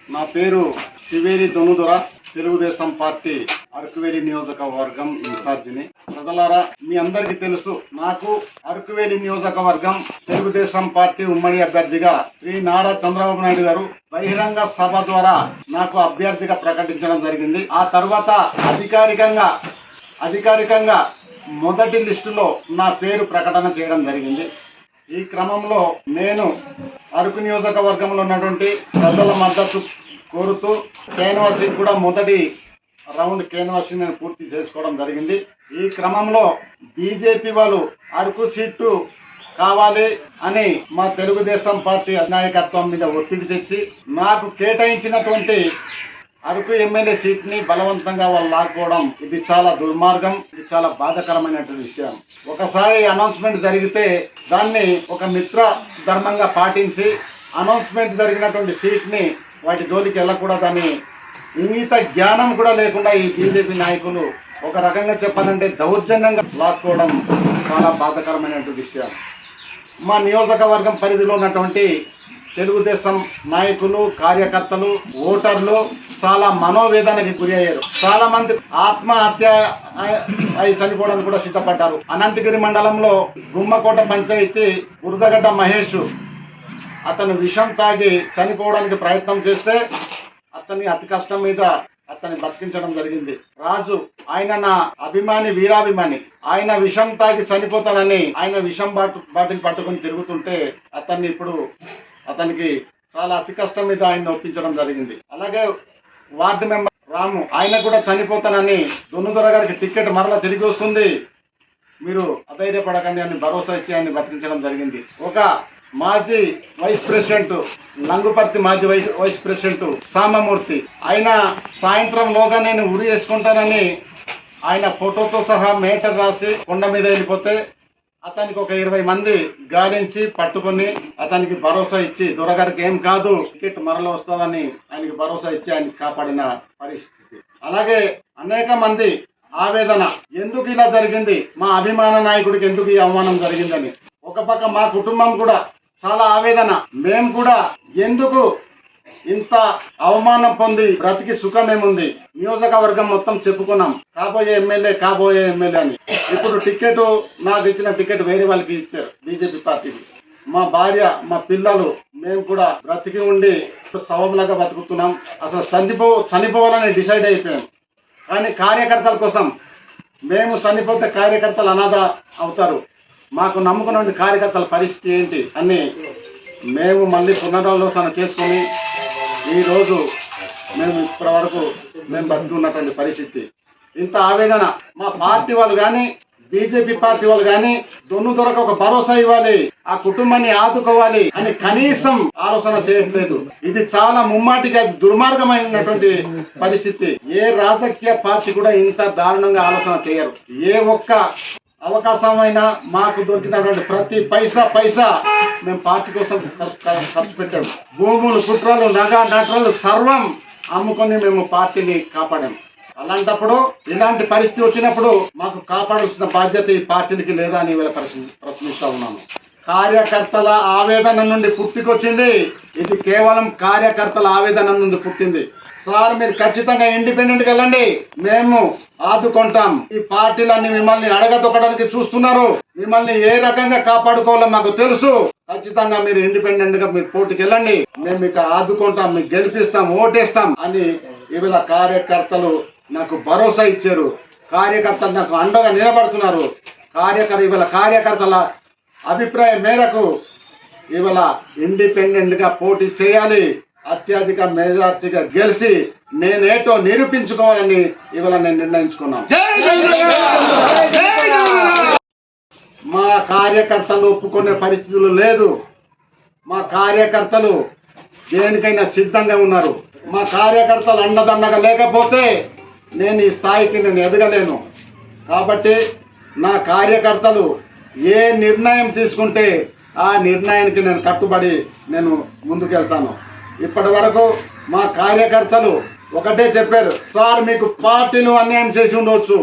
నా పేరు శివేరి దొనుదొర, తెలుగుదేశం పార్టీ అరకువేలి నియోజకవర్గం ఇన్ఛార్జిని. ప్రజలారా, మీ అందరికీ తెలుసు, నాకు అరకువేలి నియోజకవర్గం తెలుగుదేశం పార్టీ ఉమ్మడి అభ్యర్థిగా శ్రీ నారా చంద్రబాబు నాయుడు గారు బహిరంగ సభ ద్వారా నాకు అభ్యర్థిగా ప్రకటించడం జరిగింది. ఆ తర్వాత అధికారికంగా మొదటి లిస్టులో నా పేరు ప్రకటన చేయడం జరిగింది. ఈ క్రమంలో నేను అరకు నియోజకవర్గంలో ఉన్నటువంటి ప్రజల మద్దతు కోరుతూ కేన్వాసింగ్ కూడా మొదటి రౌండ్ కేన్వాసింగ్ నేను పూర్తి చేసుకోవడం జరిగింది. ఈ క్రమంలో బీజేపీ వాళ్ళు అరకు సీటు కావాలి అని మా తెలుగుదేశం పార్టీ నాయకత్వం మీద ఒత్తిడి తెచ్చి నాకు కేటాయించినటువంటి అరకు ఎమ్మెల్యే సీట్ ని బలవంతంగా వాళ్ళు లాక్కోవడం, ఇది చాలా దుర్మార్గం, ఇది చాలా బాధాకరమైనటువంటి విషయం. ఒకసారి అనౌన్స్మెంట్ జరిగితే దాన్ని ఒక మిత్ర ధర్మంగా పాటించి అనౌన్స్మెంట్ జరిగినటువంటి సీట్ ని వాటి జోలికి వెళ్ళకూడదని ఇంగిత జ్ఞానం కూడా లేకుండా ఈ బీజేపీ నాయకులు ఒక రకంగా చెప్పాలంటే దౌర్జన్యంగా లాక్కోవడం చాలా బాధాకరమైనటువంటి విషయం. మా నియోజకవర్గం పరిధిలో ఉన్నటువంటి తెలుగుదేశం నాయకులు, కార్యకర్తలు, ఓటర్లు చాలా మనోవేదనకి గురి అయ్యారు. చాలా మంది ఆత్మహత్య అయి చనిపోవడానికి కూడా సిద్ధపడ్డారు. అనంతగిరి మండలంలో గుమ్మకోట పంచాయతీ బురదగడ్డ మహేష్ అతను విషం తాగి చనిపోవడానికి ప్రయత్నం చేస్తే అతన్ని అతి కష్టం మీద అతన్ని బతికించడం జరిగింది. రాజు, ఆయన నా అభిమాని, వీరాభిమాని. ఆయన విషం తాగి చనిపోతానని ఆయన విషం బాటిల్ పట్టుకుని తిరుగుతుంటే అతనికి చాలా అతి కష్టం మీద ఆయన ఒప్పించడం జరిగింది. అలాగే వార్డు మెంబర్ రాము, ఆయన కూడా చనిపోతానని దొన్నుదొర గారికి టికెట్ మరలా తిరిగి వస్తుంది, మీరు అధైర్యపడకండి అని భరోసా ఇచ్చి ఆయన బతికించడం జరిగింది. ఒక మాజీ వైస్ ప్రెసిడెంట్, లంగుపర్తి మాజీ వైస్ ప్రెసిడెంట్ సామమూర్తి, ఆయన సాయంత్రంలోగా నేను ఉరి వేసుకుంటానని ఆయన ఫోటోతో సహా మేటర్ రాసి కొండ మీద వెళ్ళిపోతే అతనికి ఒక 20 మంది గాలించి పట్టుకుని అతనికి భరోసా ఇచ్చి, దొరగారికి ఏం కాదు, టికెట్ మరల వస్తుందని ఆయనకి భరోసా ఇచ్చి ఆయనకి కాపాడిన పరిస్థితి. అలాగే అనేక మంది ఆవేదన, ఎందుకు ఇలా జరిగింది, మా అభిమాన నాయకుడికి ఎందుకు ఈ అవమానం జరిగిందని. ఒక పక్క మా కుటుంబం కూడా చాలా ఆవేదన, మేము కూడా ఎందుకు ఇంత అవమానం పొంది బ్రతికి సుఖమేముంది, నియోజకవర్గం మొత్తం చెప్పుకున్నాం కాబోయే ఎమ్మెల్యే అని. ఇప్పుడు టికెట్, నాకు ఇచ్చిన టికెట్ వేరే వాళ్ళకి ఇచ్చారు, బీజేపీ పార్టీకి. మా భార్య, మా పిల్లలు, మేము కూడా బ్రతికి ఉండి శవంలాగా బతుకుతున్నాం. అసలు చనిపోవాలని డిసైడ్ అయిపోయాం. కానీ కార్యకర్తల కోసం, మేము చనిపోతే కార్యకర్తలు అనాథ అవుతారు, మాకు నమ్ముకున్న కార్యకర్తల పరిస్థితి ఏంటి అని మేము మళ్ళీ పునరాలోచన చేసుకుని ఈరోజు మేము ఇప్పటి వరకు బతుకున్నటువంటి పరిస్థితి. ఇంత ఆవేదన, మా పార్టీ వాళ్ళు కానీ బీజేపీ పార్టీ వాళ్ళు కానీ దొన్నుదొరకు ఒక భరోసా ఇవ్వాలి, ఆ కుటుంబాన్ని ఆదుకోవాలి అని కనీసం ఆలోచన చేయట్లేదు. ఇది చాలా ముమ్మాటిగా దుర్మార్గమైనటువంటి పరిస్థితి. ఏ రాజకీయ పార్టీ కూడా ఇంత దారుణంగా ఆలోచన చేయరు. ఏ ఒక్క అవకాశమైనా మాకు దొరికినటువంటి ప్రతి పైసా మేము పార్టీ కోసం ఖర్చు పెట్టాము. భూములు, పుట్రలు, నటరలు సర్వం అమ్ముకొని మేము పార్టీని కాపాడాము. అలాంటప్పుడు ఇలాంటి పరిస్థితి వచ్చినప్పుడు మాకు కాపాడాల్సిన బాధ్యత ఈ పార్టీకి లేదా అని ప్రశ్నిస్తా ఉన్నాను. కార్యకర్తల ఆవేదన నుండి పుట్టుకొచ్చింది ఇది, కేవలం కార్యకర్తల ఆవేదన నుండి పుట్టింది. సార్, మీరు ఖచ్చితంగా ఇండిపెండెంట్కి వెళ్ళండి, మేము ఆదుకుంటాం. ఈ పార్టీలన్నీ మిమ్మల్ని అడగదొక్కడానికి చూస్తున్నారు, మిమ్మల్ని ఏ రకంగా కాపాడుకోవాలో మాకు తెలుసు. ఖచ్చితంగా మీరు ఇండిపెండెంట్ గా మీరు పోటీకి వెళ్ళండి, మేము మీకు ఆదుకుంటాం, మీకు గెలిపిస్తాం, ఓటేస్తాం అని ఇవాళ కార్యకర్తలు నాకు భరోసా ఇచ్చారు. కార్యకర్తలు నాకు అండగా నిలబడుతున్నారు. ఇవాళ కార్యకర్తల అభిప్రాయం మేరకు ఇవాళ ఇండిపెండెంట్ గా పోటీ చేయాలి, అత్యధిక మెజార్టీగా గెలిచి నేనేటో నిరూపించుకోవాలని ఇవాళ నేను నిర్ణయించుకున్నాను. మా కార్యకర్తలు ఒప్పుకునే పరిస్థితులు లేదు. మా కార్యకర్తలు దేనికైనా సిద్ధంగా ఉన్నారు. మా కార్యకర్తలు అండదండగా లేకపోతే నేను ఈ స్థాయికి నేను ఎదగలేను. కాబట్టి నా కార్యకర్తలు ఏ నిర్ణయం తీసుకుంటే ఆ నిర్ణయానికి నేను కట్టుబడి నేను ముందుకెళ్తాను. ఇప్పటి వరకు మా కార్యకర్తలు ఒకటే చెప్పారు, సార్ మీకు పార్టీలు అన్యాయం చేసి ఉండవచ్చు,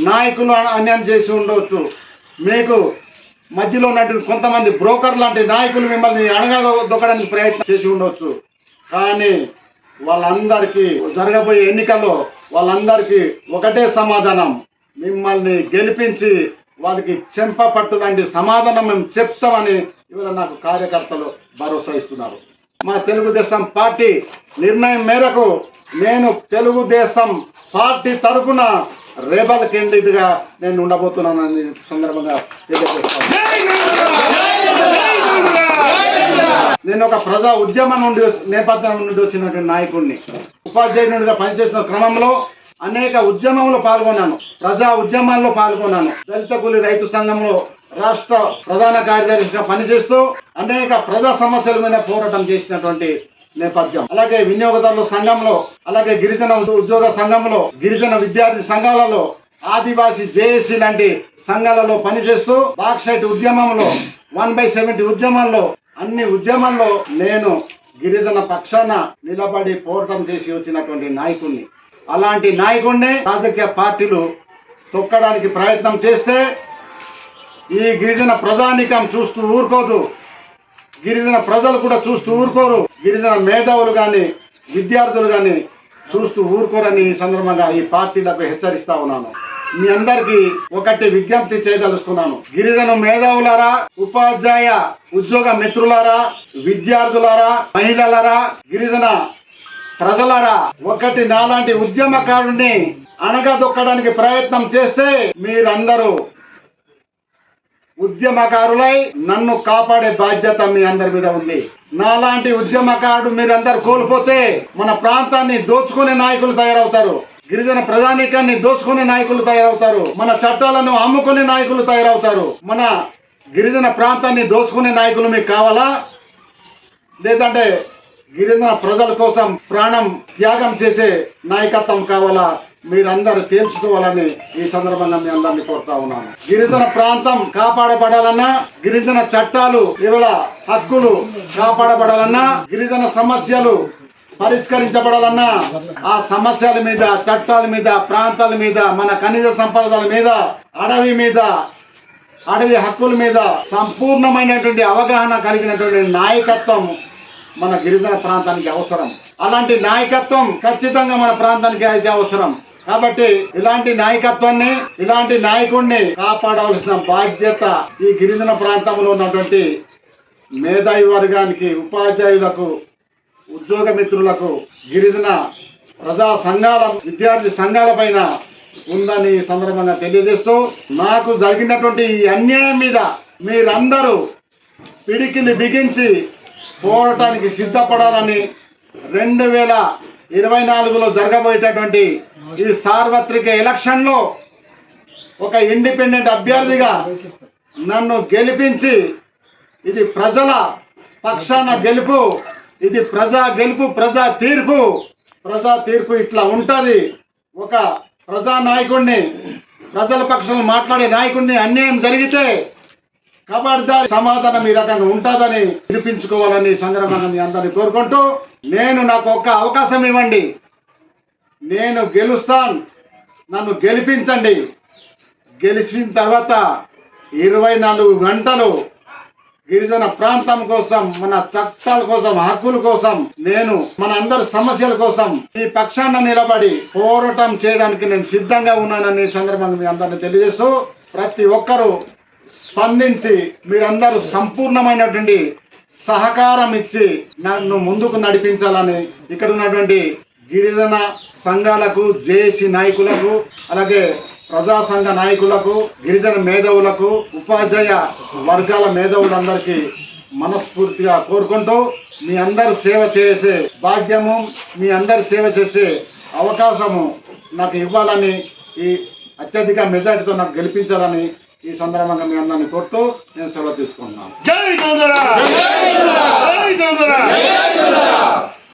నాయకులు అన్యాయం చేసి ఉండవచ్చు, మీకు మధ్యలో ఉన్నటువంటి కొంతమంది బ్రోకర్ లాంటి నాయకులు మిమ్మల్ని అణగదొక్కడానికి ప్రయత్నం చేసి ఉండవచ్చు, కానీ వాళ్ళందరికీ జరగబోయే ఎన్నికల్లో వాళ్ళందరికీ ఒకటే సమాధానం, మిమ్మల్ని గెలిపించి వాళ్ళకి చెంప పట్టు లాంటి సమాధానం మేము చెప్తామని ఇవాళ నాకు కార్యకర్తలు భరోసా ఇస్తున్నారు. మా తెలుగుదేశం పార్టీ నిర్ణయం మేరకు నేను తెలుగుదేశం పార్టీ తరఫున రెబల్ క్యాండిడేట్ గా నేను ఉండబోతున్నానని సందర్భంగా తెలియజేస్తాను. నేను ఒక ప్రజా ఉద్యమం నుండి నేపథ్యం నుండి వచ్చినటువంటి నాయకుడిని. ఉపాధ్యాయునిగా పనిచేసిన క్రమంలో అనేక ఉద్యమంలో పాల్గొన్నాను, ప్రజా ఉద్యమాల్లో పాల్గొన్నాను. దళిత కూలి రైతు సంఘంలో రాష్ట్ర ప్రధాన కార్యదర్శిగా పనిచేస్తూ అనేక ప్రజా సమస్యల మీద పోరాటం చేసినటువంటి నేపథ్యం. అలాగే వినియోగదారుల సంఘంలో, అలాగే గిరిజన ఉద్యోగ సంఘంలో, గిరిజన విద్యార్థి సంఘాలలో, ఆదివాసీ జేఏసీ లాంటి సంఘాలలో పనిచేస్తూ బాక్సైట్ ఉద్యమంలో, 1/70 ఉద్యమంలో, అన్ని ఉద్యమాల్లో నేను గిరిజన పక్షాన నిలబడి పోరాటం చేసి వచ్చినటువంటి నాయకుడిని. అలాంటి నాయకుడిని రాజకీయ పార్టీలు తొక్కడానికి ప్రయత్నం చేస్తే ఈ గిరిజన ప్రజానీకం చూస్తూ ఊరుకోదు, గిరిజన ప్రజలు కూడా చూస్తూ ఊరుకోరు, గిరిజన మేధావులు కానీ విద్యార్థులు కానీ చూస్తూ ఊరుకోరని ఈ సందర్భంగా ఈ పార్టీలకు హెచ్చరిస్తా ఉన్నాను. మీ అందరికీ ఒకటి విజ్ఞప్తి చేయదలుచుకున్నాను. గిరిజన మేధావులారా, ఉపాధ్యాయ ఉద్యోగ మిత్రులారా, విద్యార్థులారా, మహిళలారా, గిరిజన ప్రజలారా, ఒకటి నాలాంటి ఉద్యమకారుడిని అణగదొక్కడానికి ప్రయత్నం చేస్తే మీరందరూ ఉద్యమకారులై నన్ను కాపాడే బాధ్యత మీ అందరి మీద ఉంది. నాలాంటి ఉద్యమకారుడు మీరందరూ కోల్పోతే మన ప్రాంతాన్ని దోచుకునే నాయకులు తయారవుతారు, గిరిజన ప్రజానీకాన్ని దోచుకునే నాయకులు తయారవుతారు, మన చట్టాలను అమ్ముకునే నాయకులు తయారవుతారు. మన గిరిజన ప్రాంతాన్ని దోచుకునే నాయకులు మీకు కావాలా, లేదంటే గిరిజన ప్రజల కోసం ప్రాణం త్యాగం చేసే నాయకత్వం కావాలా? మీరందరూ తేల్చుకోవాలని ఈ సందర్భంగా మీ అందరినీ కోరుతా ఉన్నాను. గిరిజన ప్రాంతం కాపాడబడాలన్నా, గిరిజన చట్టాలు ఇవాళ హక్కులు కాపాడబడాలన్నా, గిరిజన సమస్యలు పరిష్కరించబడాలన్నా, ఆ సమస్యల మీద, చట్టాల మీద, ప్రాంతాల మీద, మన ఖనిజ సంపదల మీద, అడవి మీద, అడవి హక్కుల మీద సంపూర్ణమైనటువంటి అవగాహన కలిగినటువంటి నాయకత్వం మన గిరిజన ప్రాంతానికి అవసరం. అలాంటి నాయకత్వం ఖచ్చితంగా మన ప్రాంతానికి అయితే అవసరం. కాబట్టి ఇలాంటి నాయకత్వాన్ని, ఇలాంటి నాయకుడిని కాపాడవలసిన బాధ్యత ఈ గిరిజన ప్రాంతంలో ఉన్నటువంటి మేధావి వర్గానికి, ఉపాధ్యాయులకు, ఉద్యోగ మిత్రులకు, గిరిజన ప్రజా సంఘాల, విద్యార్థి సంఘాల పైన ఉందని ఈ సందర్భంగా తెలియజేస్తూ, నాకు జరిగినటువంటి ఈ అన్యాయం మీద మీరందరూ పిడికిలి బిగించి పోరాటానికి సిద్ధపడాలని 2024లో జరగబోయేటటువంటి ఈ సార్వత్రిక ఎలక్షన్లో ఒక ఇండిపెండెంట్ అభ్యర్థిగా నన్ను గెలిపించి, ఇది ప్రజల పక్షాన గెలుపు, ఇది ప్రజా గెలుపు, ప్రజా తీర్పు ఇట్లా ఉంటుంది. ఒక ప్రజా నాయకుడిని, ప్రజల పక్షాన మాట్లాడే నాయకుడిని అన్యాయం జరిగితే ఖబర్దార్ సమాధానం ఈ రకంగా ఉంటుందని వినిపించుకోవాలని సందర్భంగా మీ అందరినీ కోరుకుంటూ, నాకు ఒక్క అవకాశం ఇవ్వండి, నేను గెలుస్తాను, నన్ను గెలిపించండి. గెలిచిన తర్వాత 24 గంటలు గిరిజన ప్రాంతం కోసం, మన చట్టాల కోసం, హక్కుల కోసం, నేను మన అందరి సమస్యల కోసం ఈ పక్షాన నిలబడి పోరాటం చేయడానికి నేను సిద్ధంగా ఉన్నానని సందర్భంగా మీ అందరినీ తెలియజేస్తూ, ప్రతి ఒక్కరూ స్పందించి మీరందరూ సంపూర్ణమైనటువంటి సహకారం ఇచ్చి నన్ను ముందుకు నడిపించాలని ఇక్కడ ఉన్నటువంటి గిరిజన సంఘాలకు, జేఏసీ నాయకులకు, అలాగే ప్రజా సంఘ నాయకులకు, గిరిజన మేధావులకు, ఉపాధ్యాయ వర్గాల మేధావులందరికీ మనస్ఫూర్తిగా కోరుకుంటూ, మీ అందరు సేవ చేసే భాగ్యము, మీ అందరి సేవ చేసే అవకాశము నాకు ఇవ్వాలని, ఈ అత్యధిక మెజార్టీతో నాకు గెలిపించాలని ఈ సందర్భంగా మీ అందరినీ కోరుతూ నేను సెలవు తీసుకుంటున్నాను.